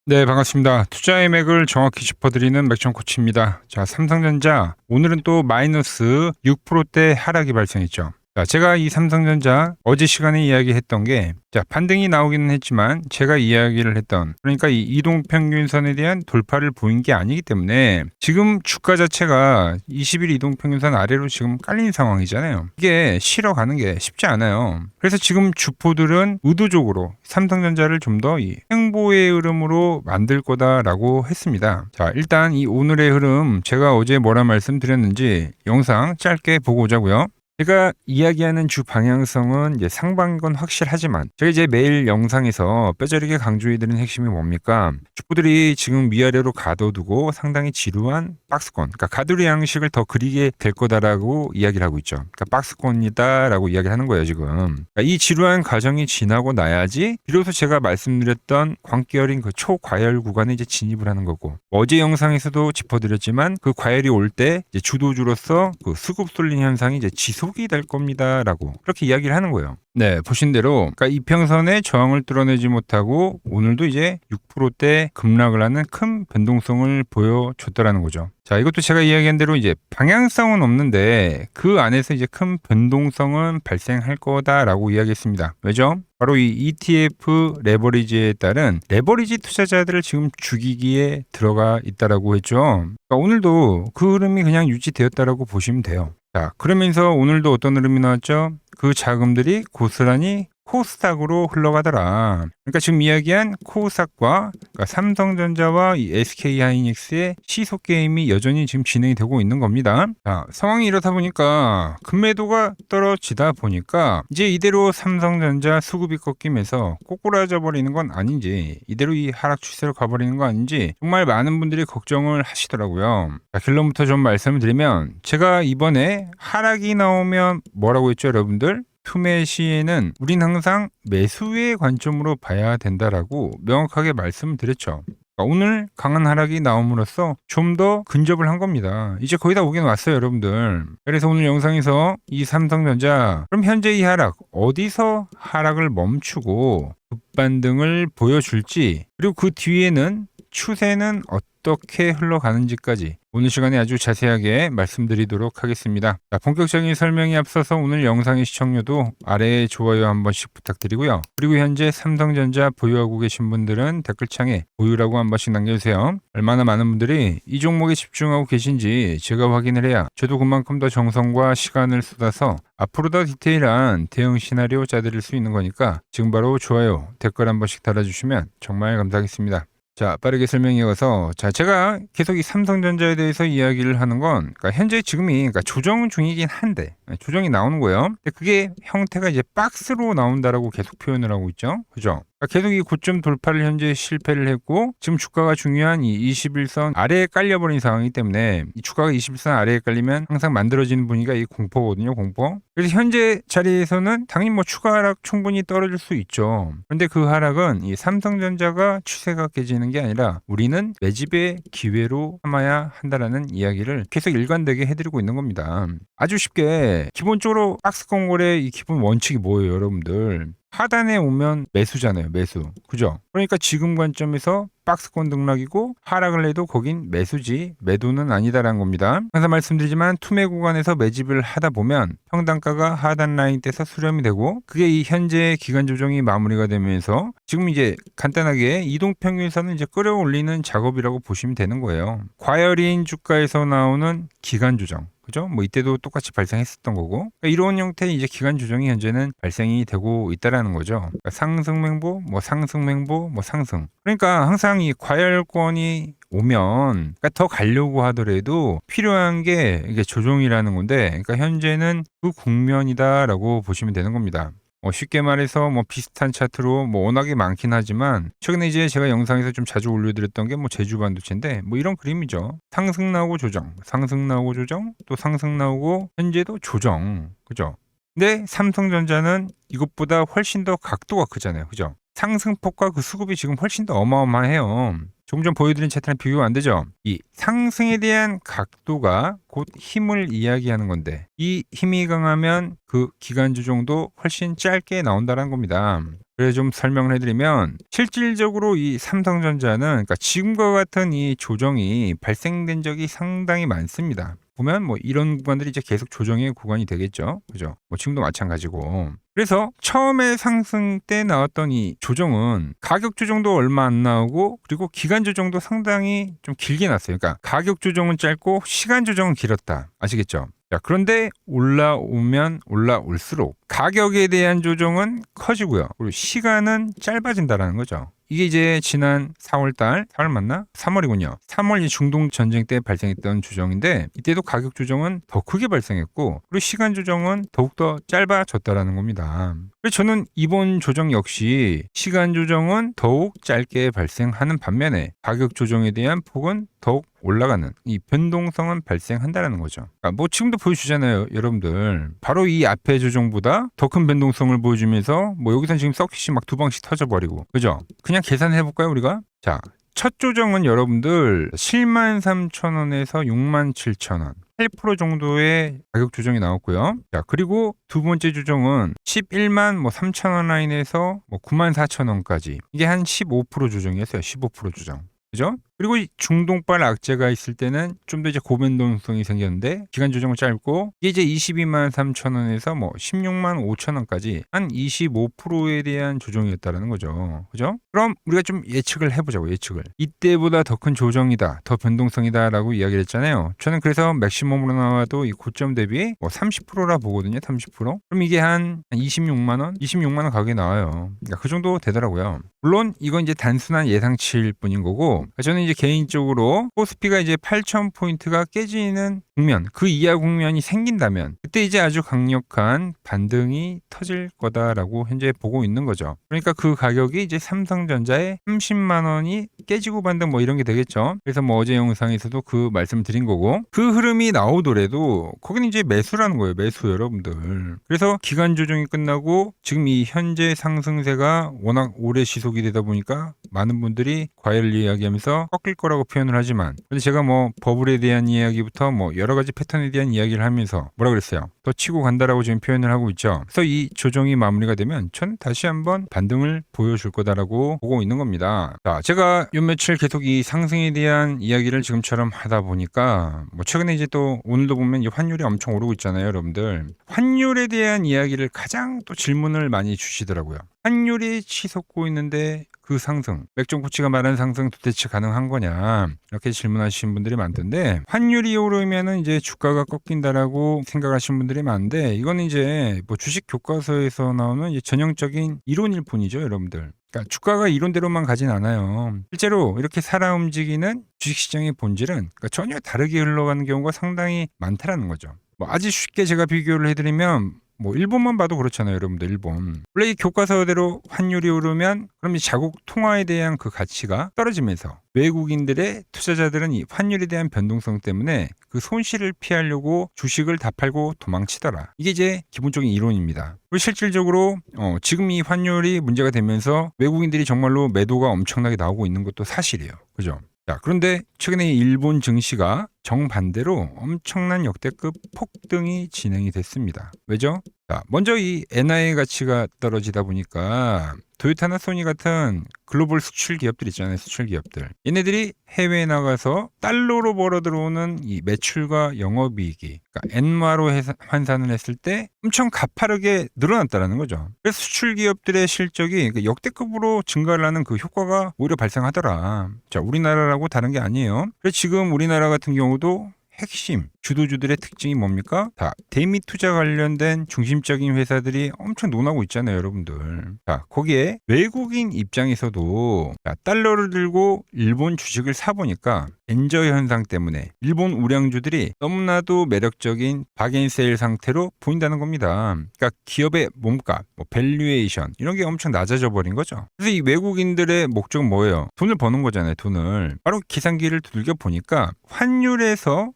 네, 반갑습니다. 투자의 맥을 정확히 짚어드리는 맥정 코치입니다. 자, 삼성전자 오늘은 또 마이너스 6%대 하락이 발생했죠. 자, 제가 이 삼성전자 어제 시간에 이야기했던 게, 자, 반등이 나오기는 했지만 제가 이야기를 했던, 그러니까 이 이동평균선에 대한 돌파를 보인 게 아니기 때문에 지금 주가 자체가 20일 이동평균선 아래로 지금 깔린 상황이잖아요. 이게 실어가는 게 쉽지 않아요. 그래서 지금 주포들은 의도적으로 삼성전자를 좀 더 이 횡보의 흐름으로 만들 거다라고 했습니다. 자, 일단 이 오늘의 흐름 제가 어제 뭐라 말씀드렸는지 영상 짧게 보고 오자고요. 제가 이야기하는 주 방향성은 이제 상반건 확실하지만 제가 이제 매일 영상에서 뼈저리게 강조해드리는 핵심이 뭡니까? 주포들이 지금 위아래로 가둬두고 상당히 지루한 박스권, 그러니까 가두리 양식을 더 그리게 될 거다라고 이야기를 하고 있죠. 그러니까 박스권이다라고 이야기를 하는 거예요, 지금. 그러니까 이 지루한 과정이 지나고 나야지 비로소 제가 말씀드렸던 광기열인 그 초과열 구간에 이제 진입을 하는 거고, 어제 영상에서도 짚어드렸지만 그 과열이 올 때 이제 주도주로서 그 수급 쏠림 현상이 이제 지속이 될 겁니다라고 그렇게 이야기를 하는 거예요. 네, 보신 대로 그러니까 이평선의 저항을 뚫어내지 못하고 오늘도 이제 6%대 급락을 하는 큰 변동성을 보여줬더라는 거죠. 자, 이것도 제가 이야기한 대로 이제 방향성은 없는데 그 안에서 이제 큰 변동성은 발생할 거다라고 이야기했습니다. 왜죠? 바로 이 ETF 레버리지에 따른 레버리지 투자자들을 지금 죽이기에 들어가 있다라고 했죠. 그러니까 오늘도 그 흐름이 그냥 유지되었다라고 보시면 돼요. 자, 그러면서 오늘도 어떤 흐름이 나왔죠? 그 자금들이 고스란히 코스닥으로 흘러가더라. 그러니까 지금 이야기한 코스닥과 그러니까 삼성전자와 이 SK하이닉스의 시속 게임이 여전히 지금 진행이 되고 있는 겁니다. 자, 상황이 이렇다 보니까 금매도가 떨어지다 보니까 이제 이대로 삼성전자 수급이 꺾이면서 꼬꾸라져 버리는 건 아닌지, 이대로 이 하락 추세로 가버리는 건 아닌지 정말 많은 분들이 걱정을 하시더라고요. 자, 결론부터 좀 말씀을 드리면 제가 이번에 하락이 나오면 뭐라고 했죠, 여러분들? 투매 시에는 우린 항상 매수의 관점으로 봐야 된다라고 명확하게 말씀을 드렸죠. 오늘 강한 하락이 나옴으로써 좀 더 근접을 한 겁니다. 이제 거의 다 오긴 왔어요, 여러분들. 그래서 오늘 영상에서 이 삼성전자, 그럼 현재 이 하락 어디서 하락을 멈추고 급반등을 보여줄지, 그리고 그 뒤에는 추세는 어떻게 흘러가는지까지 오늘 시간에 아주 자세하게 말씀드리도록 하겠습니다. 자, 본격적인 설명에 앞서서 오늘 영상의 시청료도 아래에 좋아요 한 번씩 부탁드리고요. 그리고 현재 삼성전자 보유하고 계신 분들은 댓글창에 보유라고 한 번씩 남겨주세요. 얼마나 많은 분들이 이 종목에 집중하고 계신지 제가 확인을 해야 저도 그만큼 더 정성과 시간을 쏟아서 앞으로 더 디테일한 대응 시나리오 짜드릴 수 있는 거니까 지금 바로 좋아요, 댓글 한 번씩 달아주시면 정말 감사하겠습니다. 자, 빠르게 설명해 가서, 자, 제가 계속 이 삼성전자에 대해서 이야기를 하는 건, 그러니까 현재 지금이 그러니까 조정 중이긴 한데 조정이 나오는 거예요. 근데 그게 형태가 이제 박스로 나온다라고 계속 표현을 하고 있죠. 그죠? 그러니까 계속 이 고점 돌파를 현재 실패를 했고, 지금 주가가 중요한 이 21선 아래에 깔려버린 상황이기 때문에 이 주가가 21선 아래에 깔리면 항상 만들어지는 분위기가 이 공포거든요, 공포. 그래서 현재 자리에서는 당연히 뭐 추가 하락 충분히 떨어질 수 있죠. 그런데 그 하락은 이 삼성전자가 추세가 깨지는 게 아니라 우리는 매집의 기회로 삼아야 한다라는 이야기를 계속 일관되게 해드리고 있는 겁니다. 아주 쉽게 기본적으로 박스권 거래의 이 기본 원칙이 뭐예요, 여러분들? 하단에 오면 매수잖아요, 매수. 그죠? 그러니까 지금 관점에서 박스권 등락이고 하락을 해도 거긴 매수지 매도는 아니다라는 겁니다. 항상 말씀드리지만 투매 구간에서 매집을 하다 보면 평단가가 하단 라인 떼서 수렴이 되고, 그게 이 현재 기간 조정이 마무리가 되면서 지금 이제 간단하게 이동평균선을 이제 끌어올리는 작업이라고 보시면 되는 거예요. 과열인 주가에서 나오는 기간 조정, 그죠? 뭐 이때도 똑같이 발생했었던 거고, 그러니까 이런 형태의 이제 기간 조정이 현재는 발생이 되고 있다라는 거죠. 그러니까 상승 횡보, 뭐 상승 횡보, 뭐 상승. 그러니까 항상 이 과열권이 오면, 그러니까 더 가려고 하더라도 필요한 게 이게 조정이라는 건데, 그러니까 현재는 그 국면이다라고 보시면 되는 겁니다. 쉽게 말해서 뭐 비슷한 차트로 뭐 워낙에 많긴 하지만 최근에 이제 제가 영상에서 좀 자주 올려드렸던 게 뭐 제주 반도체인데 뭐 이런 그림이죠. 상승 나오고 조정, 상승 나오고 조정, 또 상승 나오고 현재도 조정, 그죠? 근데 삼성전자는 이것보다 훨씬 더 각도가 크잖아요, 그죠? 상승폭과 그 수급이 지금 훨씬 더 어마어마해요. 조금 전 보여드린 차트랑 비교가 안 되죠. 이 상승에 대한 각도가 곧 힘을 이야기하는 건데, 이 힘이 강하면 그 기간 조정도 훨씬 짧게 나온다는 겁니다. 그래서 좀 설명을 해드리면 실질적으로 이 삼성전자는 그러니까 지금과 같은 이 조정이 발생된 적이 상당히 많습니다. 보면 뭐 이런 구간들이 이제 계속 조정의 구간이 되겠죠. 그죠? 뭐 지금도 마찬가지고. 그래서 처음에 상승 때 나왔던 이 조정은 가격 조정도 얼마 안 나오고 그리고 기간 조정도 상당히 좀 길게 났어요. 그러니까 가격 조정은 짧고 시간 조정은 길었다. 아시겠죠? 자, 그런데 올라오면 올라올수록 가격에 대한 조정은 커지고요. 그리고 시간은 짧아진다라는 거죠. 이게 이제 지난 4월달, 4월 맞나? 3월이군요. 3월 이 중동 전쟁 때 발생했던 조정인데 이때도 가격 조정은 더 크게 발생했고 그리고 시간 조정은 더욱더 짧아졌다라는 겁니다. 그래서 저는 이번 조정 역시 시간 조정은 더욱 짧게 발생하는 반면에 가격 조정에 대한 폭은 더욱 올라가는 이 변동성은 발생한다는 거죠. 그러니까 뭐 지금도 보여주잖아요, 여러분들. 바로 이 앞의 조정보다 더 큰 변동성을 보여주면서 뭐 여기선 지금 서킷이 막 두 방씩 터져버리고, 그죠? 그냥 계산해 볼까요, 우리가? 자, 첫 조정은 여러분들 73,000원에서 67,000원. 8% 정도의 가격 조정이 나왔고요. 자, 그리고 두 번째 조정은 11만 뭐 3,000원 라인에서 뭐 94,000원까지. 이게 한 15% 조정이었어요. 15% 조정. 그죠? 그리고 이 중동발 악재가 있을 때는 좀 더 이제 고변동성이 생겼는데 기간 조정은 짧고 이게 이제 22만 3천원에서 뭐 16만 5천원까지 한 25%에 대한 조정이었다라는 거죠. 그죠? 그럼 우리가 좀 예측을 해보자고, 예측을. 이때보다 더 큰 조정이다, 더 변동성이다라고 이야기를 했잖아요. 저는 그래서 맥시멈으로 나와도 이 고점 대비 뭐 30%라 보거든요. 30%. 그럼 이게 한 26만 원? 26만 원 가격이 나와요. 그러니까 그 정도 되더라고요. 물론 이건 이제 단순한 예상치일 뿐인 거고 저는 이제 개인적으로 코스피가 이제 8,000포인트가 깨지는 국면, 그 이하 국면이 생긴다면 그때 이제 아주 강력한 반등이 터질 거다라고 현재 보고 있는 거죠. 그러니까 그 가격이 이제 삼성전자의 30만 원이 깨지고 반등 뭐 이런 게 되겠죠. 그래서 뭐 어제 영상에서도 그 말씀을 드린 거고 그 흐름이 나오더라도 거기는 이제 매수라는 거예요. 매수 여러분들. 그래서 기간 조정이 끝나고 지금 이 현재 상승세가 워낙 오래 지속이 되다 보니까 많은 분들이 과열을 이야기하면서 꺾일 거라고 표현을 하지만 근데 제가 뭐 버블에 대한 이야기부터 뭐 여러 가지 패턴에 대한 이야기를 하면서 뭐라 그랬어요? 더 치고 간다라고 지금 표현을 하고 있죠. 그래서 이 조정이 마무리가 되면 저는 다시 한번 반등을 보여줄 거다라고 보고 있는 겁니다. 자, 제가 요 며칠 계속 이 상승에 대한 이야기를 지금처럼 하다 보니까 뭐 최근에 이제 또 오늘도 보면 이 환율이 엄청 오르고 있잖아요, 여러분들. 환율에 대한 이야기를 가장 또 질문을 많이 주시더라고요. 환율이 치솟고 있는데 그 상승, 맥정코치가 말한 상승 도대체 가능한 거냐 이렇게 질문하시는 분들이 많던데 환율이 오르면은 이제 주가가 꺾인다라고 생각하시는 분들이 많은데 이거는 이제 뭐 주식 교과서에서 나오는 이제 전형적인 이론일 뿐이죠, 여러분들. 그러니까 주가가 이론대로만 가진 않아요. 실제로 이렇게 살아 움직이는 주식시장의 본질은 그러니까 전혀 다르게 흘러가는 경우가 상당히 많다라는 거죠. 뭐 아주 쉽게 제가 비교를 해드리면 뭐 일본만 봐도 그렇잖아요, 여러분들. 일본 원래 이 교과서대로 환율이 오르면 그럼 이 자국 통화에 대한 그 가치가 떨어지면서 외국인들의 투자자들은 이 환율에 대한 변동성 때문에 그 손실을 피하려고 주식을 다 팔고 도망치더라. 이게 이제 기본적인 이론입니다. 그리고 실질적으로 지금 이 환율이 문제가 되면서 외국인들이 정말로 매도가 엄청나게 나오고 있는 것도 사실이에요. 그죠? 자, 그런데 최근에 일본 증시가 정반대로 엄청난 역대급 폭등이 진행이 됐습니다. 왜죠? 자, 먼저 이 엔화의 가치가 떨어지다 보니까 도요타나 소니 같은 글로벌 수출 기업들 있잖아요. 수출 기업들. 얘네들이 해외에 나가서 달러로 벌어 들어오는 이 매출과 영업이익이 그러니까 엔화로 환산을 했을 때 엄청 가파르게 늘어났다는 거죠. 그래서 수출 기업들의 실적이 역대급으로 증가를 하는 그 효과가 오히려 발생하더라. 자, 우리나라라고 다른 게 아니에요. 그래서 지금 우리나라 같은 경우도 핵심 주도주들의 특징이 뭡니까? 다 대미 투자 관련된 중심적인 회사들이 엄청 논하고 있잖아요, 여러분들. 자, 거기에 외국인 입장에서도 달러를 들고 일본 주식을 사보니까 엔저 현상 때문에 일본 우량주들이 너무나도 매력적인 박앤세일 상태로 보인다는 겁니다. 그러니까 기업의 몸값, 뭐 밸류에이션 이런 게 엄청 낮아져 버린 거죠. 그래서 이 외국인들의 목적은 뭐예요? 돈을 버는 거잖아요, 돈을. 바로 계산기를 두들겨 보니까 환율에서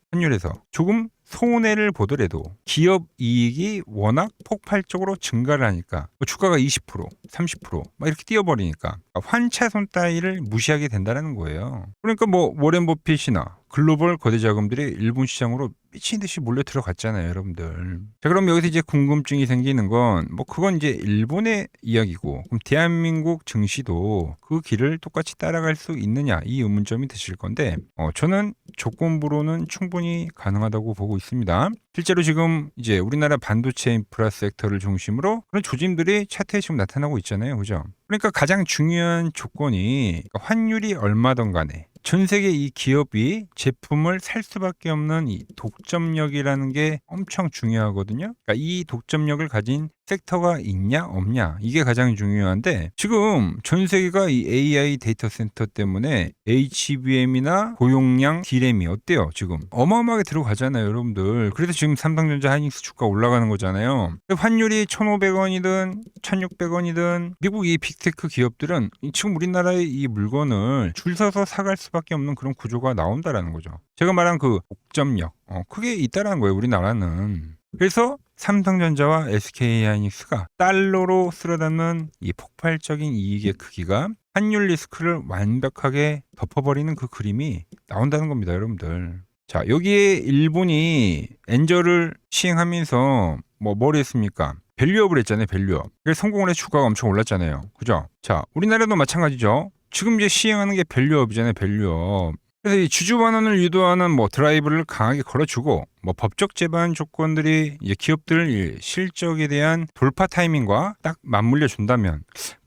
조금 손해를 보더라도 기업 이익이 워낙 폭발적으로 증가를 하니까 주가가 20%, 30%막 이렇게 뛰어버리니까 환차손 따위를 무시하게 된다는 거예요. 그러니까 뭐 워렌 버핏이나 글로벌 거대 자금들이 일본 시장으로 미친 듯이 몰려 들어갔잖아요, 여러분들. 자, 그럼 여기서 이제 궁금증이 생기는 건 뭐 그건 이제 일본의 이야기고, 그럼 대한민국 증시도 그 길을 똑같이 따라갈 수 있느냐, 이 의문점이 드실 건데, 저는 조건부로는 충분히 가능하다고 보고 있습니다. 실제로 지금 이제 우리나라 반도체 인프라 섹터를 중심으로 그런 조짐들이 차트에 지금 나타나고 있잖아요, 그죠? 그러니까 가장 중요한 조건이 환율이 얼마든 간에 전 세계 이 기업이 제품을 살 수밖에 없는 이 독점력이라는 게 엄청 중요하거든요. 그러니까 이 독점력을 가진 섹터가 있냐 없냐, 이게 가장 중요한데, 지금 전 세계가 이 AI 데이터 센터 때문에 HBM이나 고용량 D램이 어때요? 지금 어마어마하게 들어가잖아요, 여러분들. 그래서 지금 삼성전자, 하이닉스 주가 올라가는 거잖아요. 환율이 1,500원이든 1,600원이든 미국 이 빅테크 기업들은 지금 우리나라의 이 물건을 줄 서서 사갈 수밖에 없는 그런 구조가 나온다라는 거죠. 제가 말한 그 독점력, 그게 있다라는 거예요, 우리나라는. 그래서 삼성전자와 SK하이닉스가 달러로 쓸어담는 이 폭발적인 이익의 크기가 환율 리스크를 완벽하게 덮어버리는 그 그림이 나온다는 겁니다, 여러분들. 자, 여기에 일본이 엔저를 시행하면서 뭘 했습니까? 밸류업을 했잖아요, 밸류업. 그래서 성공을 해서 주가가 엄청 올랐잖아요, 그죠? 자, 우리나라도 마찬가지죠. 지금 이제 시행하는 게 밸류업이잖아요, 밸류업. 그래서 이 주주 반환을 유도하는 드라이브를 강하게 걸어주고, 법적 제반 조건들이 이제 기업들 실적에 대한 돌파 타이밍과 딱 맞물려 준다면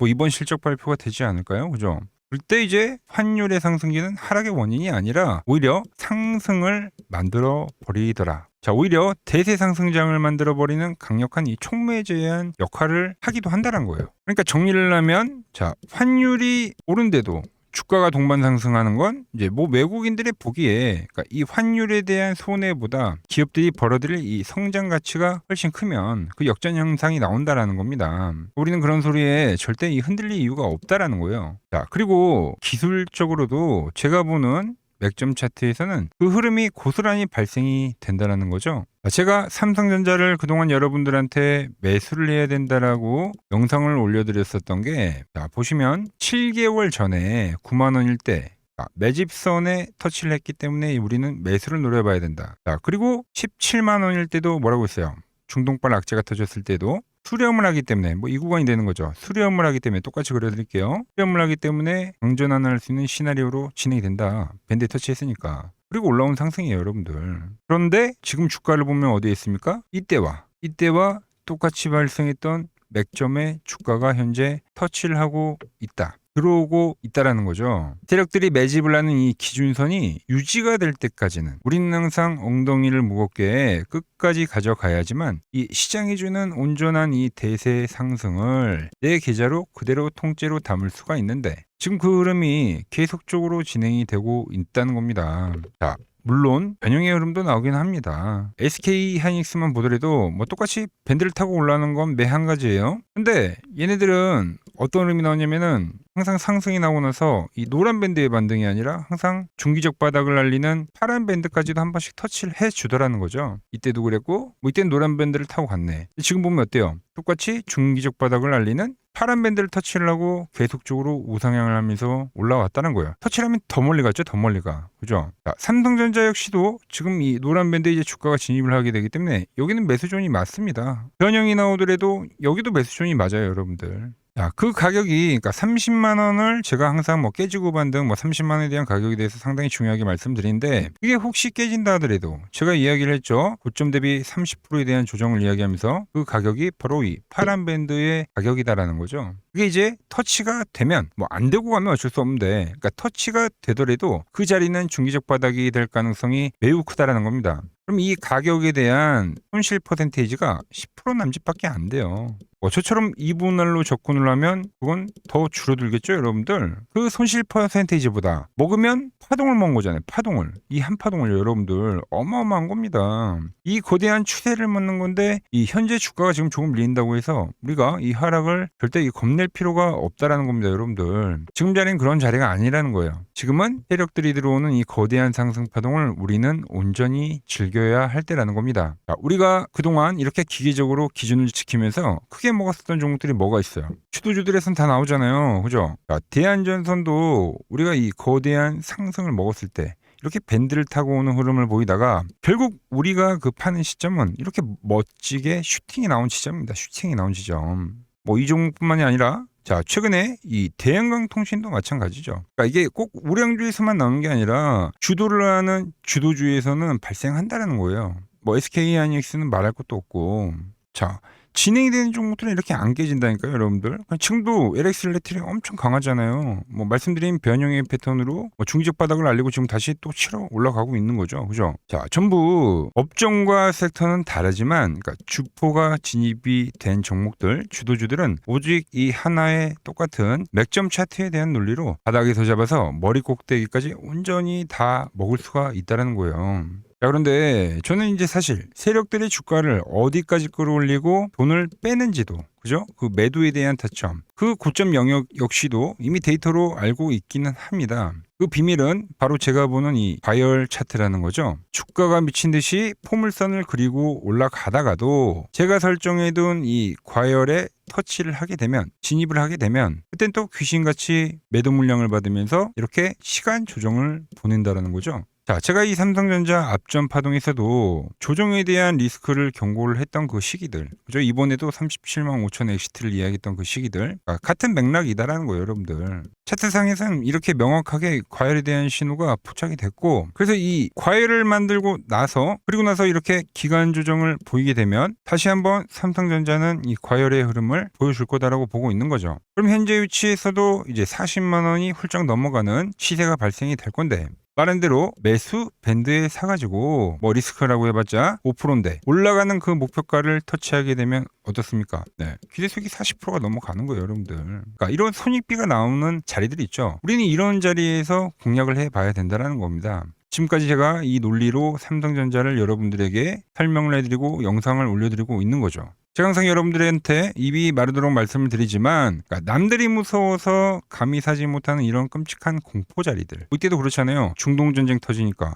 이번 실적 발표가 되지 않을까요? 그죠? 그때 이제 환율의 상승기는 하락의 원인이 아니라 오히려 상승을 만들어 버리더라. 자, 오히려 대세 상승장을 만들어 버리는 강력한 이 촉매제한 역할을 하기도 한다는 거예요. 그러니까 정리를 하면, 자, 환율이 오른데도 주가가 동반 상승하는 건 이제 외국인들의 보기에, 그러니까 이 환율에 대한 손해보다 기업들이 벌어들일 이 성장 가치가 훨씬 크면 그 역전 현상이 나온다라는 겁니다. 우리는 그런 소리에 절대 흔들릴 이유가 없다라는 거예요. 자, 그리고 기술적으로도 제가 보는 맥점 차트에서는 그 흐름이 고스란히 발생이 된다는 거죠. 제가 삼성전자를 그동안 여러분들한테 매수를 해야 된다라고 영상을 올려드렸었던 게, 보시면 7개월 전에 9만 원일 때 매집선에 터치를 했기 때문에 우리는 매수를 노려봐야 된다. 그리고 17만 원일 때도 뭐라고 했어요? 중동발 악재가 터졌을 때도 수렴을 하기 때문에 이 구간이 되는 거죠. 수렴을 하기 때문에 똑같이 그려드릴게요. 수렴을 하기 때문에 강전환할 수 있는 시나리오로 진행이 된다. 밴드에 터치했으니까. 그리고 올라온 상승이에요, 여러분들. 그런데 지금 주가를 보면 어디에 있습니까? 이때와 똑같이 발생했던 맥점의 주가가 현재 터치를 하고 있다. 들어오고 있다라는 거죠. 세력들이 매집을 하는 이 기준선이 유지가 될 때까지는 우리는 항상 엉덩이를 무겁게 끝까지 가져가야지만 이 시장이 주는 온전한 이 대세 상승을 내 계좌로 그대로 통째로 담을 수가 있는데, 지금 그 흐름이 계속적으로 진행이 되고 있다는 겁니다. 자, 물론 변형의 흐름도 나오긴 합니다. SK하이닉스만 보더라도 똑같이 밴드를 타고 올라가는 건 매 한 가지예요. 근데 얘네들은 어떤 흐름이 나오냐면은 항상 상승이 나고 나서 이 노란 밴드의 반등이 아니라 항상 중기적 바닥을 알리는 파란 밴드까지도 한 번씩 터치를 해주더라는 거죠. 이때도 그랬고 이때는 노란 밴드를 타고 갔네. 지금 보면 어때요? 똑같이 중기적 바닥을 알리는 파란 밴드를 터치를 하고 계속적으로 우상향을 하면서 올라왔다는 거예요. 터치를 하면 더 멀리 갔죠, 더 멀리 가. 그죠? 자, 삼성전자 역시도 지금 이 노란 밴드에 이제 주가가 진입을 하게 되기 때문에 여기는 매수존이 맞습니다. 변형이 나오더라도 여기도 매수존이 맞아요, 여러분들. 자, 그 가격이, 그러니까 30만 원을 제가 항상 깨지고 반등 30만 원에 대한 가격에 대해서 상당히 중요하게 말씀드리는데, 이게 혹시 깨진다 하더라도 제가 이야기를 했죠. 고점 대비 30%에 대한 조정을 이야기하면서 그 가격이 바로 이 파란 밴드의 가격이다라는 거죠. 그게 이제 터치가 되면 안 되고 가면 어쩔 수 없는데, 그러니까 터치가 되더라도 그 자리는 중기적 바닥이 될 가능성이 매우 크다라는 겁니다. 그럼 이 가격에 대한 손실 퍼센테이지가 10% 남짓밖에 안 돼요. 저처럼 2분할로 접근을 하면 그건 더 줄어들겠죠, 여러분들. 그 손실 퍼센테이지보다 먹으면 파동을 먹은 거잖아요, 파동을. 이 한 파동을 여러분들 어마어마한 겁니다. 이 거대한 추세를 먹는 건데, 이 현재 주가가 지금 조금 밀린다고 해서 우리가 이 하락을 절대 겁낼 필요가 없다라는 겁니다, 여러분들. 지금 자리는 그런 자리가 아니라는 거예요. 지금은 세력들이 들어오는 이 거대한 상승 파동을 우리는 온전히 즐겨야 할 때라는 겁니다. 자, 우리가 그동안 이렇게 기계적으로 기준을 지키면서 크게 먹었었던 종목들이 뭐가 있어요? 주도주들에선 다 나오잖아요, 그죠? 자, 대한전선도 우리가 이 거대한 상승을 먹었을 때 이렇게 밴드를 타고 오는 흐름을 보이다가 결국 우리가 그 파는 시점은 이렇게 멋지게 슈팅이 나온 지점입니다. 슈팅이 나온 지점. 뭐 이 종목뿐만이 아니라 자, 최근에 이 대형강통신도 마찬가지죠. 그러니까 이게 꼭 우량주에서만 나오는 게 아니라 주도를 하는 주도주에서는 발생한다라는 거예요. 뭐 SK 하이닉스는 말할 것도 없고. 자, 진행이 되는 종목들은 이렇게 안 깨진다니까요, 여러분들. 지금도 LX 일렉트릭 엄청 강하잖아요. 뭐 말씀드린 변형의 패턴으로 중적 바닥을 알리고 지금 다시 또 치러 올라가고 있는 거죠. 그죠? 자, 전부 업종과 섹터는 다르지만, 그러니까 주포가 진입이 된 종목들, 주도주들은 오직 이 하나의 똑같은 맥점 차트에 대한 논리로 바닥에서 잡아서 머리 꼭대기까지 온전히 다 먹을 수가 있다는 거예요. 자, 그런데 저는 이제 사실 세력들의 주가를 어디까지 끌어올리고 돈을 빼는지도, 그죠? 그 매도에 대한 타점, 그 고점 영역 역시도 이미 데이터로 알고 있기는 합니다. 그 비밀은 바로 제가 보는 이 과열 차트라는 거죠. 주가가 미친 듯이 포물선을 그리고 올라가다가도 제가 설정해둔 이 과열에 터치를 하게 되면, 진입을 하게 되면 그땐 또 귀신같이 매도 물량을 받으면서 이렇게 시간 조정을 보낸다라는 거죠. 자, 제가 이 삼성전자 앞전 파동에서도 조정에 대한 리스크를 경고를 했던 그 시기들, 그죠? 이번에도 37만 5천 엑시트를 이야기했던 그 시기들, 같은 맥락이다라는 거예요, 여러분들. 차트상에서는 이렇게 명확하게 과열에 대한 신호가 포착이 됐고, 그래서 이 과열을 만들고 나서, 그리고 나서 이렇게 기간 조정을 보이게 되면 다시 한번 삼성전자는 이 과열의 흐름을 보여줄 거다라고 보고 있는 거죠. 그럼 현재 위치에서도 이제 40만 원이 훌쩍 넘어가는 시세가 발생이 될 건데, 빠른 대로 매수 밴드에 사가지고 뭐 리스크라고 해봤자 5%인데 올라가는 그 목표가를 터치하게 되면 어떻습니까? 네, 기대수익이 40%가 넘어가는 거예요, 여러분들. 그러니까 이런 손익비가 나오는 자리들이 있죠. 우리는 이런 자리에서 공략을 해봐야 된다는 겁니다. 지금까지 제가 이 논리로 삼성전자를 여러분들에게 설명을 해드리고 영상을 올려드리고 있는 거죠. 제가 항상 여러분들한테 입이 마르도록 말씀을 드리지만, 그러니까 남들이 무서워서 감히 사지 못하는 이런 끔찍한 공포 자리들, 이때도 그렇잖아요. 중동전쟁 터지니까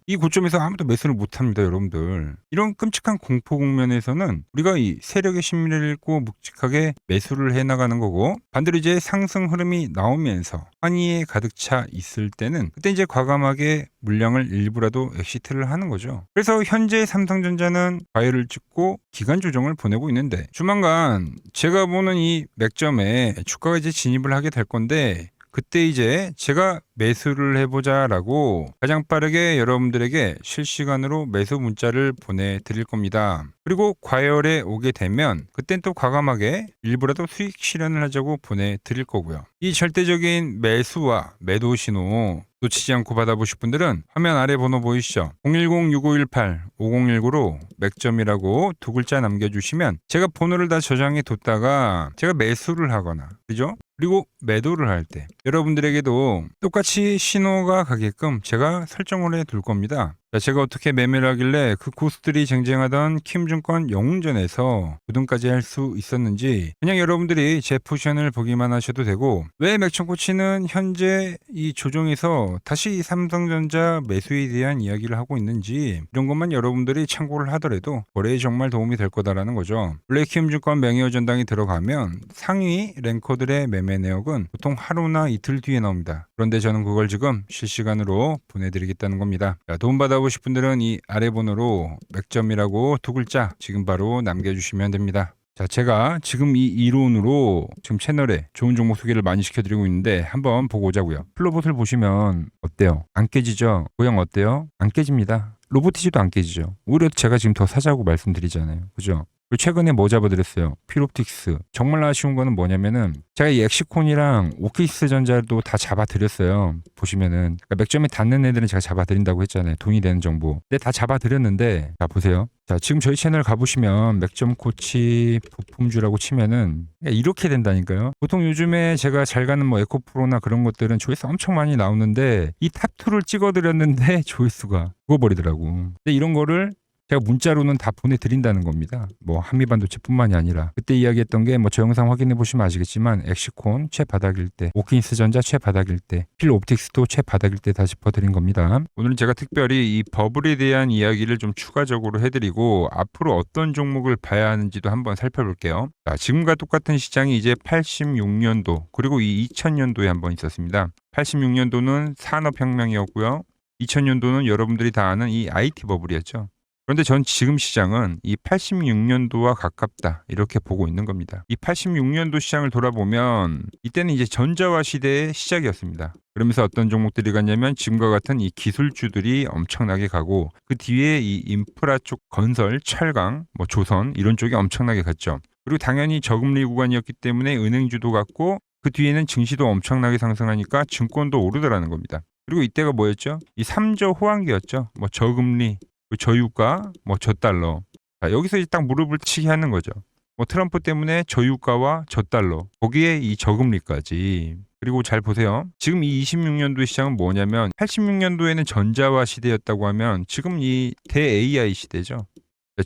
이 고점에서 아무도 매수를 못합니다, 여러분들. 이런 끔찍한 공포 국면에서는 우리가 이 세력의 심리를 읽고 묵직하게 매수를 해나가는 거고, 반대로 이제 상승 흐름이 나오면서 환희에 가득 차 있을 때는 그때 이제 과감하게 물량을 일부라도 엑시트를 하는 거죠. 그래서 현재 삼성전자는 과열을 찍고 기간 조정을 보내고 있는데, 조만간 제가 보는 이 맥점에 주가가 이제 진입을 하게 될 건데, 그때 이제 제가 매수를 해보자라고 가장 빠르게 여러분들에게 실시간으로 매수 문자를 보내드릴 겁니다. 그리고 과열에 오게 되면 그땐 또 과감하게 일부라도 수익 실현을 하자고 보내드릴 거고요. 이 절대적인 매수와 매도 신호 놓치지 않고 받아보실 분들은 화면 아래 번호 보이시죠? 010-6518-5019로 맥점이라고 두 글자 남겨주시면 제가 번호를 다 저장해 뒀다가 제가 매수를 하거나, 그죠? 그리고 매도를 할 때 여러분들에게도 똑같이 신호가 가게끔 제가 설정을 해 둘 겁니다. 제가 어떻게 매매를 하길래 그 고수들이 쟁쟁하던 킴증권 영웅전에서 우등까지 할 수 있었는지 그냥 여러분들이 제 포지션을 보기만 하셔도 되고, 왜 맥천코치는 현재 이 조정에서 다시 삼성전자 매수에 대한 이야기를 하고 있는지 이런 것만 여러분들이 참고를 하더라도 거래에 정말 도움이 될 거다라는 거죠. 원래 킴증권 명예의 전당이 들어가면 상위 랭커들의 매매 내역은 보통 하루나 이틀 뒤에 나옵니다. 그런데 저는 그걸 지금 실시간으로 보내드리겠다는 겁니다. 도움받아보실 분들은 이 아래 번호로 맥점이라고 두 글자 지금 바로 남겨주시면 됩니다. 자, 제가 지금 이 이론으로 지금 채널에 좋은 종목 소개를 많이 시켜드리고 있는데 한번 보고 오자고요. 플로봇을 보시면 어때요? 안 깨지죠? 모양 어때요? 안 깨집니다. 로보티지도 안 깨지죠. 오히려 제가 지금 더 사자고 말씀드리잖아요. 그죠? 최근에 뭐 잡아드렸어요? 필옵틱스. 정말 아쉬운 거는 뭐냐면은 제가 이 엑시콘이랑 오키스 전자도 다 잡아드렸어요. 보시면은 그러니까 맥점에 닿는 애들은 제가 잡아드린다고 했잖아요. 돈이 되는 정보. 근데 다 잡아드렸는데, 자 보세요. 자, 지금 저희 채널 가보시면 맥점 코치 부품주라고 치면은 이렇게 된다니까요. 보통 요즘에 제가 잘 가는 뭐 에코프로나 그런 것들은 조회수 엄청 많이 나오는데 이 탑2를 찍어드렸는데 조회수가 죽어버리더라고. 근데 이런 거를 제가 문자로는 다 보내드린다는 겁니다. 뭐 한미반도체뿐만이 아니라 그때 이야기했던 게 뭐 저 영상 확인해 보시면 아시겠지만 엑시콘 최바닥일 때, 오킨스 전자 최바닥일 때, 필옵틱스도 최바닥일 때 다 짚어드린 겁니다. 오늘은 제가 특별히 이 버블에 대한 이야기를 좀 추가적으로 해드리고 앞으로 어떤 종목을 봐야 하는지도 한번 살펴볼게요. 자, 지금과 똑같은 시장이 이제 86년도 그리고 이 2000년도에 한번 있었습니다. 86년도는 산업혁명이었고요. 2000년도는 여러분들이 다 아는 이 IT 버블이었죠. 그런데 전 지금 시장은 이 86년도와 가깝다 이렇게 보고 있는 겁니다. 이 86년도 시장을 돌아보면 이때는 이제 전자화 시대의 시작이었습니다. 그러면서 어떤 종목들이 갔냐면 지금과 같은 이 기술주들이 엄청나게 가고 그 뒤에 이 인프라 쪽 건설, 철강, 뭐 조선 이런 쪽이 엄청나게 갔죠. 그리고 당연히 저금리 구간이었기 때문에 은행주도 갔고 그 뒤에는 증시도 엄청나게 상승하니까 증권도 오르더라는 겁니다. 그리고 이때가 뭐였죠? 이 3저 호황기였죠. 뭐 저금리, 저유가, 뭐 저달러. 자, 여기서 이제 딱 무릎을 치게 하는 거죠. 뭐 트럼프 때문에 저유가와 저달러, 거기에 이 저금리까지. 그리고 잘 보세요. 지금 이 26년도 시장은 뭐냐면 86년도에는 전자화 시대였다고 하면 지금 이 대 AI 시대죠.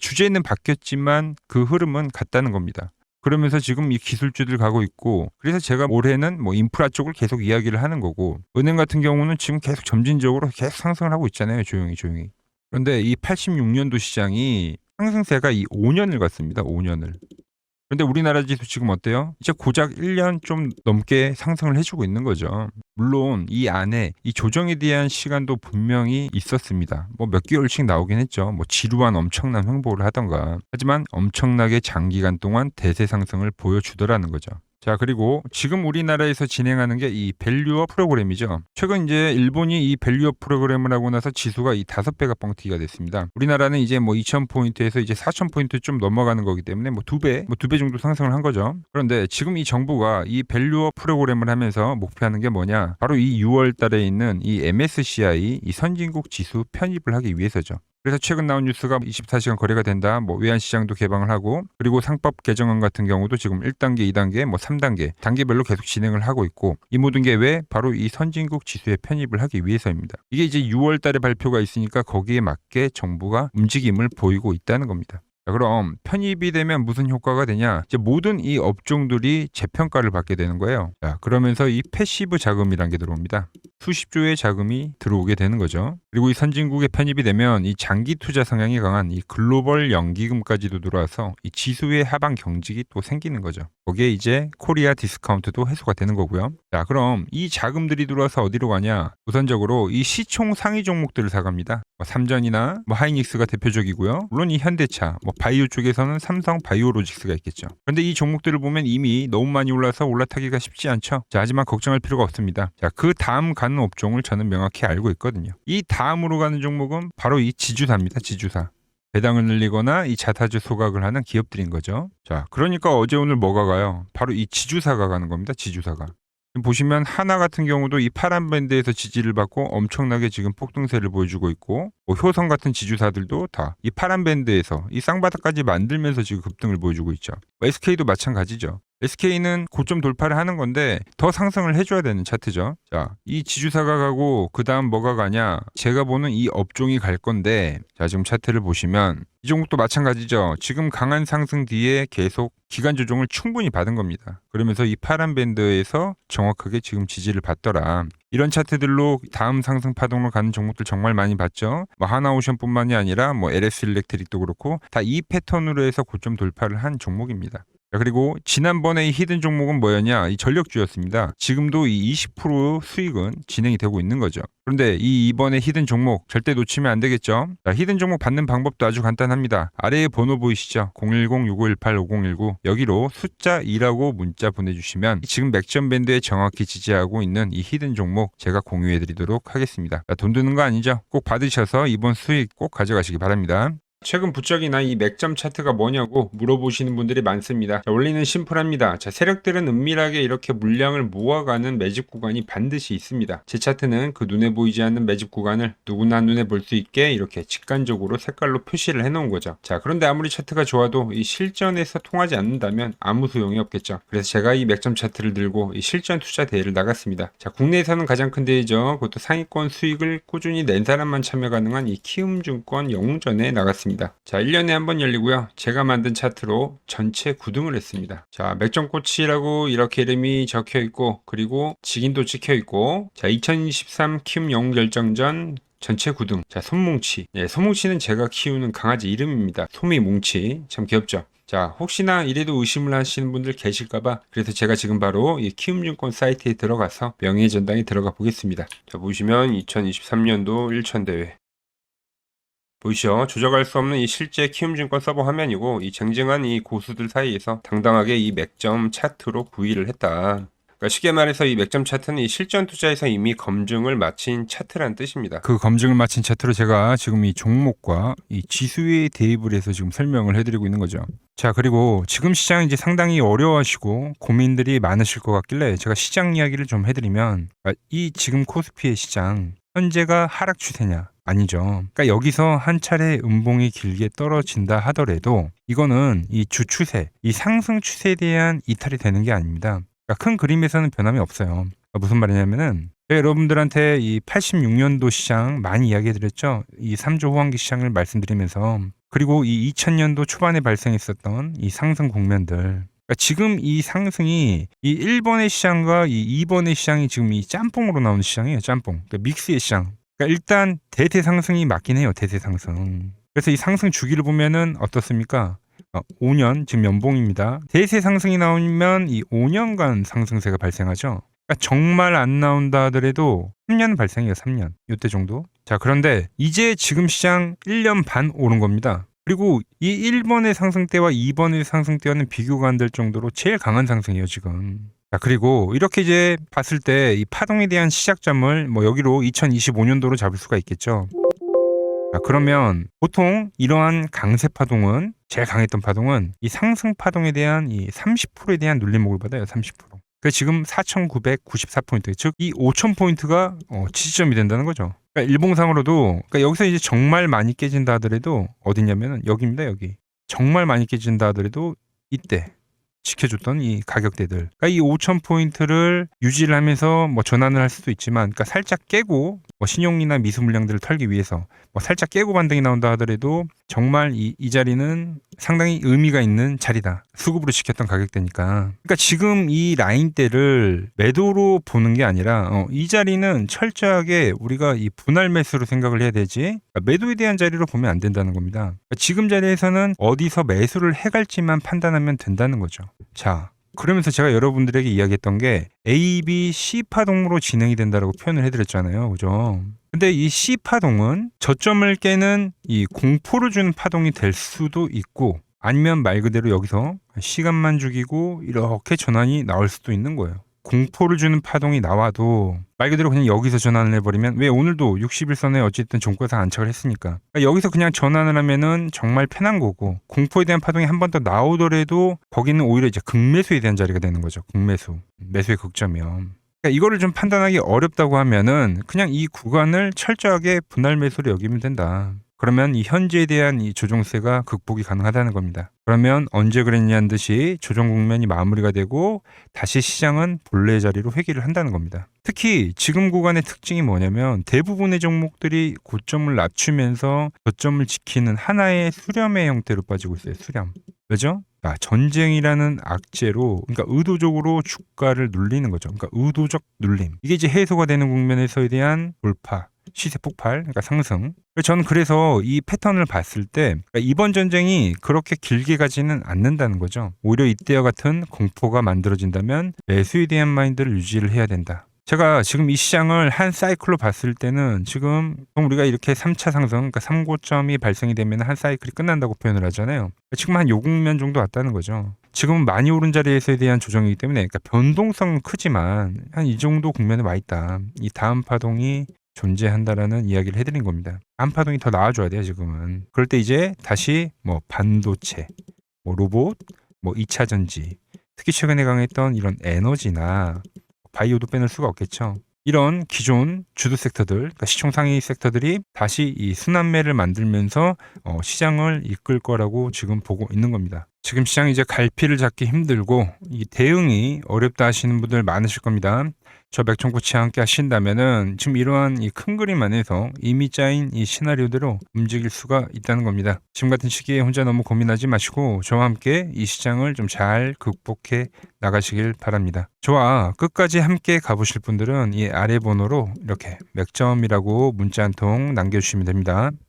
주제는 바뀌었지만 그 흐름은 같다는 겁니다. 그러면서 지금 이 기술주들 가고 있고, 그래서 제가 올해는 뭐 인프라 쪽을 계속 이야기를 하는 거고, 은행 같은 경우는 지금 계속 점진적으로 계속 상승을 하고 있잖아요. 조용히. 그런데 이 86년도 시장이 상승세가 이 5년을 갔습니다. 5년을. 그런데 우리나라 지수 지금 어때요? 이제 고작 1년 좀 넘게 상승을 해주고 있는 거죠. 물론 이 안에 이 조정에 대한 시간도 분명히 있었습니다. 뭐 몇 개월씩 나오긴 했죠. 뭐 지루한 엄청난 횡보를 하던가. 하지만 엄청나게 장기간 동안 대세 상승을 보여주더라는 거죠. 자, 그리고 지금 우리나라에서 진행하는 게 이 밸류업 프로그램이죠. 최근 이제 일본이 이 밸류업 프로그램을 하고 나서 지수가 이 5배가 뻥튀기가 됐습니다. 우리나라는 이제 뭐 2000포인트에서 이제 4000포인트 좀 넘어가는 거기 때문에 뭐 2배, 뭐 2배 정도 상승을 한 거죠. 그런데 지금 이 정부가 이 밸류업 프로그램을 하면서 목표하는 게 뭐냐? 바로 이 6월 달에 있는 이 MSCI 이 선진국 지수 편입을 하기 위해서죠. 그래서 최근 나온 뉴스가 24시간 거래가 된다. 뭐 외환시장도 개방을 하고, 그리고 상법 개정안 같은 경우도 지금 1단계, 2단계, 뭐 3단계 단계별로 계속 진행을 하고 있고, 이 모든 게 왜? 바로 이 선진국 지수에 편입을 하기 위해서입니다. 이게 이제 6월 달에 발표가 있으니까 거기에 맞게 정부가 움직임을 보이고 있다는 겁니다. 자, 그럼 편입이 되면 무슨 효과가 되냐? 이제 모든 이 업종들이 재평가를 받게 되는 거예요. 자, 그러면서 이 패시브 자금이란 게 들어옵니다. 수십조의 자금이 들어오게 되는 거죠. 그리고 이 선진국에 편입이 되면 이 장기 투자 성향이 강한 이 글로벌 연기금까지도 들어와서 이 지수의 하방 경직이 또 생기는 거죠. 거기에 이제 코리아 디스카운트도 해소가 되는 거고요. 자, 그럼 이 자금들이 들어와서 어디로 가냐? 우선적으로 이 시총 상위 종목들을 사갑니다. 뭐 삼전이나 뭐 하이닉스가 대표적이고요. 물론 이 현대차, 뭐 바이오 쪽에서는 삼성 바이오로직스가 있겠죠. 그런데 이 종목들을 보면 이미 너무 많이 올라서 올라타기가 쉽지 않죠. 자, 하지만 걱정할 필요가 없습니다. 자, 그 다음 가는 업종을 저는 명확히 알고 있거든요. 이 다음으로 가는 종목은 바로 이 지주사입니다. 지주사. 배당을 늘리거나 이 자사주 소각을 하는 기업들인 거죠. 자, 그러니까 어제 오늘 뭐가 가요? 바로 이 지주사가 가는 겁니다. 지주사가. 보시면 하나 같은 경우도 이 파란 밴드에서 지지를 받고 엄청나게 지금 폭등세를 보여주고 있고, 뭐 효성 같은 지주사들도 다 이 파란 밴드에서 이 쌍바닥까지 만들면서 지금 급등을 보여주고 있죠. SK도 마찬가지죠. SK는 고점 돌파를 하는 건데 더 상승을 해줘야 되는 차트죠. 자, 이 지주사가 가고 그 다음 뭐가 가냐? 제가 보는 이 업종이 갈 건데, 자, 지금 차트를 보시면 이 종목도 마찬가지죠. 지금 강한 상승 뒤에 계속 기간 조정을 충분히 받은 겁니다. 그러면서 이 파란 밴드에서 정확하게 지금 지지를 받더라. 이런 차트들로 다음 상승 파동으로 가는 종목들 정말 많이 봤죠. 뭐 하나오션뿐만이 아니라 뭐 LS 일렉트릭도 그렇고 다 이 패턴으로 해서 고점 돌파를 한 종목입니다. 자, 그리고 지난번에 이 히든 종목은 뭐였냐? 이 전력주였습니다. 지금도 이 20% 수익은 진행이 되고 있는 거죠. 그런데 이번에 히든 종목 절대 놓치면 안 되겠죠? 자, 히든 종목 받는 방법도 아주 간단합니다. 아래에 번호 보이시죠? 010-6518-5019 여기로 숫자 2라고 문자 보내주시면 지금 맥점 밴드에 정확히 지지하고 있는 이 히든 종목 제가 공유해드리도록 하겠습니다. 자, 돈 드는 거 아니죠? 꼭 받으셔서 이번 수익 꼭 가져가시기 바랍니다. 최근 부적이나 이 맥점 차트가 뭐냐고 물어보시는 분들이 많습니다. 자, 원리는 심플합니다. 자, 세력들은 은밀하게 이렇게 물량을 모아가는 매집 구간이 반드시 있습니다. 제 차트는 그 눈에 보이지 않는 매집 구간을 누구나 눈에 볼 수 있게 이렇게 직관적으로 색깔로 표시를 해놓은 거죠. 자, 그런데 아무리 차트가 좋아도 이 실전에서 통하지 않는다면 아무 소용이 없겠죠. 그래서 제가 이 맥점 차트를 들고 이 실전 투자 대회를 나갔습니다. 자, 국내에서는 가장 큰 대회죠. 그것도 상위권 수익을 꾸준히 낸 사람만 참여 가능한 이 키움증권 영웅전에 나갔습니다. 자, 1년에 한 번 열리고요. 제가 만든 차트로 전체 9등을 했습니다. 자, 맥점코치라고 이렇게 이름이 적혀 있고, 그리고 직인도 찍혀 있고, 자, 2023 키움 영웅 결정전 전체 9등. 자, 솜뭉치. 네, 솜뭉치는 제가 키우는 강아지 이름입니다. 솜이 뭉치. 참 귀엽죠? 자, 혹시나 이래도 의심을 하시는 분들 계실까봐 그래서 제가 지금 바로 이 키움증권 사이트에 들어가서 명예전당에 들어가 보겠습니다. 자, 보시면 2023년도 1천대회 보이시죠? 조작할 수 없는 이 실제 키움증권 서버 화면이고 이 쟁쟁한 이 고수들 사이에서 당당하게 이 맥점 차트로 구위를 했다. 그러니까 쉽게 말해서 이 맥점 차트는 이 실전 투자에서 이미 검증을 마친 차트라는 뜻입니다. 그 검증을 마친 차트로 제가 지금 이 종목과 이 지수에 대입을 해서 지금 설명을 해드리고 있는 거죠. 자, 그리고 지금 시장 이제 상당히 어려워하시고 고민들이 많으실 것 같길래 제가 시장 이야기를 좀 해드리면 이 지금 코스피의 시장 현재가 하락 추세냐? 아니죠. 그러니까 여기서 한 차례 음봉이 길게 떨어진다 하더라도 이거는 이 주 추세, 이 상승 추세에 대한 이탈이 되는 게 아닙니다. 그러니까 큰 그림에서는 변함이 없어요. 그러니까 무슨 말이냐면은 여러분들한테 이 86년도 시장 많이 이야기해드렸죠. 이 3조 호황기 시장을 말씀드리면서 그리고 이 2000년도 초반에 발생했었던 이 상승 국면들. 그러니까 지금 이 상승이 이 1번의 시장과 이 2번의 시장이 지금 이 짬뽕으로 나오는 시장이에요. 짬뽕. 그러니까 믹스의 시장. 그러니까 일단 대세 상승이 맞긴 해요. 대세 상승. 그래서 이 상승 주기를 보면은 어떻습니까? 5년 지금 연봉입니다. 대세 상승이 나오면 이 5년간 상승세가 발생하죠. 그러니까 정말 안 나온다 하더라도 3년 발생해요. 3년. 이때 정도. 자, 그런데 이제 지금 시장 1년 반 오른 겁니다. 그리고 이 1번의 상승 때와 2번의 상승 때와는 비교가 안 될 정도로 제일 강한 상승이에요, 지금. 자, 그리고 이렇게 이제 봤을 때 이 파동에 대한 시작점을 뭐 여기로 2025년도로 잡을 수가 있겠죠. 자, 그러면 보통 이러한 강세 파동은 제일 강했던 파동은 이 상승 파동에 대한 이 30%에 대한 눌림목을 받아요. 30%. 그 지금 4,994포인트, 즉 이 5,000포인트가 지지점이 된다는 거죠. 그러니까 일봉상으로도 그러니까 여기서 이제 정말 많이 깨진다 하더라도 어디냐면은 여기입니다. 여기. 정말 많이 깨진다 하더라도 이때 지켜줬던 이 가격대들. 그러니까 이 5,000포인트를 유지를 하면서 뭐 전환을 할 수도 있지만, 그러니까 살짝 깨고 뭐 신용이나 미수 물량들을 털기 위해서 뭐 살짝 깨고 반등이 나온다 하더라도 정말 이 자리는 상당히 의미가 있는 자리다. 수급으로 지켰던 가격대니까. 그러니까 지금 이 라인대를 매도로 보는 게 아니라 이 자리는 철저하게 우리가 이 분할 매수로 생각을 해야 되지, 그러니까 매도에 대한 자리로 보면 안 된다는 겁니다. 그러니까 지금 자리에서는 어디서 매수를 해갈지만 판단하면 된다는 거죠. 자, 그러면서 제가 여러분들에게 이야기했던 게 A, B, C 파동으로 진행이 된다라고 표현을 해드렸잖아요. 그죠? 근데 이 C 파동은 저점을 깨는 이 공포를 주는 파동이 될 수도 있고, 아니면 말 그대로 여기서 시간만 죽이고 이렇게 전환이 나올 수도 있는 거예요. 공포를 주는 파동이 나와도 말 그대로 그냥 여기서 전환을 해버리면, 왜 오늘도 60일선에 어쨌든 종가상 안착을 했으니까, 그러니까 여기서 그냥 전환을 하면은 정말 편한 거고, 공포에 대한 파동이 한 번 더 나오더라도 거기는 오히려 이제 극매수에 대한 자리가 되는 거죠. 극매수, 매수의 극점이요. 그러니까 이거를 좀 판단하기 어렵다고 하면은 그냥 이 구간을 철저하게 분할 매수로 여기면 된다. 그러면 이 현재에 대한 이 조정세가 극복이 가능하다는 겁니다. 그러면 언제 그랬냐는 듯이 조정 국면이 마무리가 되고 다시 시장은 본래 자리로 회귀를 한다는 겁니다. 특히 지금 구간의 특징이 뭐냐면 대부분의 종목들이 고점을 낮추면서 저점을 지키는 하나의 수렴의 형태로 빠지고 있어요. 수렴. 왜죠? 전쟁이라는 악재로, 그러니까 의도적으로 주가를 눌리는 거죠. 그러니까 의도적 눌림. 이게 이제 해소가 되는 국면에서에 대한 돌파. 시세 폭발, 그러니까 상승. 저는 그래서 이 패턴을 봤을 때 그러니까 이번 전쟁이 그렇게 길게 가지는 않는다는 거죠. 오히려 이때와 같은 공포가 만들어진다면 매수에 대한 마인드를 유지를 해야 된다. 제가 지금 이 시장을 한 사이클로 봤을 때는 지금 우리가 이렇게 3차 상승, 그러니까 3고점이 발생이 되면 한 사이클이 끝난다고 표현을 하잖아요. 지금 한 요 국면 정도 왔다는 거죠. 지금은 많이 오른 자리에서에 대한 조정이기 때문에, 그러니까 변동성은 크지만 한 이 정도 국면에 와 있다. 이 다음 파동이 존재한다라는 이야기를 해드린 겁니다. 다음 파동이 더 나와줘야 돼요, 지금은. 그럴 때 이제 다시 뭐 반도체, 뭐 로봇, 뭐 2차 전지, 특히 최근에 강했던 이런 에너지나 바이오도 빼놓을 수가 없겠죠. 이런 기존 주도 섹터들, 그러니까 시총 상위 섹터들이 다시 이 순환매를 만들면서 시장을 이끌 거라고 지금 보고 있는 겁니다. 지금 시장이 이제 갈피를 잡기 힘들고 이 대응이 어렵다 하시는 분들 많으실 겁니다. 저 맥청코치와 함께 하신다면은 지금 이러한 이 큰 그림 안에서 이미 짜인 이 시나리오대로 움직일 수가 있다는 겁니다. 지금 같은 시기에 혼자 너무 고민하지 마시고 저와 함께 이 시장을 좀 잘 극복해 나가시길 바랍니다. 저와 끝까지 함께 가보실 분들은 이 아래 번호로 이렇게 맥점이라고 문자 한 통 남겨주시면 됩니다.